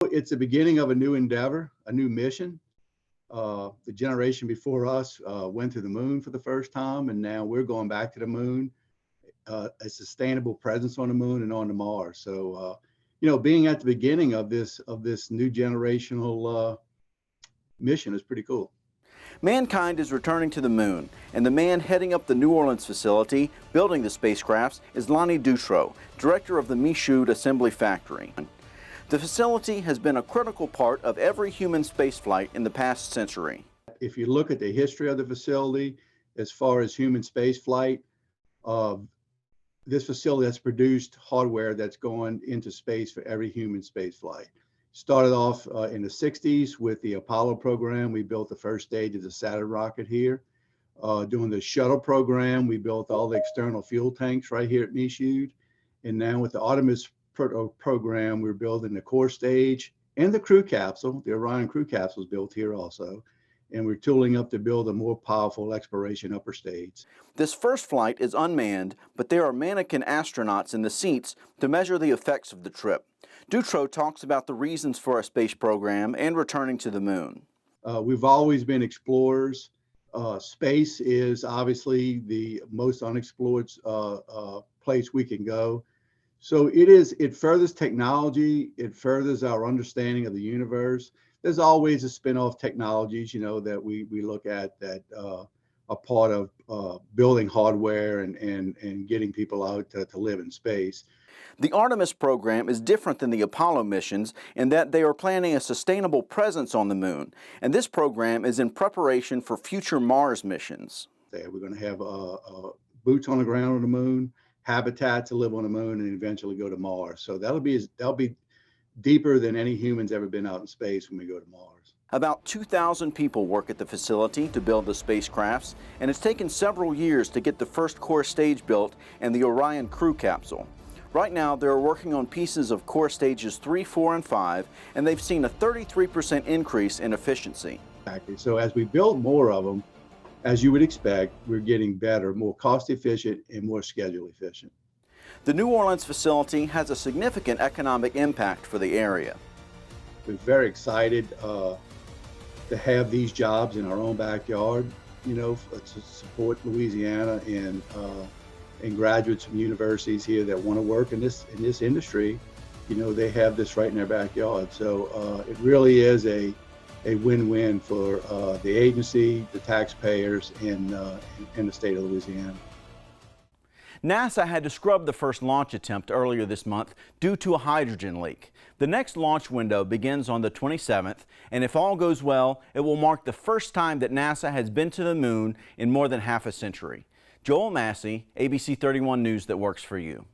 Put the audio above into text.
It's the beginning of a new endeavor, a new mission. The generation before us went to the moon for the first time, and now we're going back to the moon, a sustainable presence on the moon and on the Mars. So, being at the beginning of this new generational mission is pretty cool. Mankind is returning to the moon, and the man heading up the New Orleans facility building the spacecrafts is Lonnie Dutrow, director of the Michoud Assembly Factory. The facility has been a critical part of every human spaceflight in the past century. If you look at the history of the facility, as far as human spaceflight, this facility has produced hardware that's going into space for every human spaceflight. Started off in the 60s with the Apollo program. We built the first stage of the Saturn rocket here. Doing the shuttle program, we built all the external fuel tanks right here at Michoud. And now with the Artemis program, we're building the core stage and the crew capsule. The Orion crew capsule is built here also. And we're tooling up to build a more powerful exploration upper stage. This first flight is unmanned, but there are mannequin astronauts in the seats to measure the effects of the trip. Dutrow talks about the reasons for a space program and returning to the moon. We've always been explorers. Space is obviously the most unexplored place we can go. So it furthers technology, it furthers our understanding of the universe. There's always a spin-off technologies, that we look at that are part of building hardware and getting people out to live in space. The Artemis program is different than the Apollo missions in that they are planning a sustainable presence on the moon, and this program is in preparation for future Mars missions. We're going to have boots on the ground on the moon, habitat to live on the moon, and eventually go to Mars. So that'll be deeper than any human's ever been out in space when we go to Mars. About 2,000 people work at the facility to build the spacecrafts, and it's taken several years to get the first core stage built and the Orion crew capsule. Right now, they're working on pieces of core stages 3, 4, and 5, and they've seen a 33% increase in efficiency. So as we build more of them, as you would expect, we're getting better, more cost efficient, and more schedule efficient. The New Orleans facility has a significant economic impact for the area. We're very excited to have these jobs in our own backyard, to support Louisiana and graduates from universities here that want to work in this industry. They have this right in their backyard. So it really is a win-win for the agency, the taxpayers, and the state of Louisiana. NASA had to scrub the first launch attempt earlier this month due to a hydrogen leak. The next launch window begins on the 27th, and if all goes well, it will mark the first time that NASA has been to the moon in more than half a century. Joel Massey, ABC 31 News that works for you.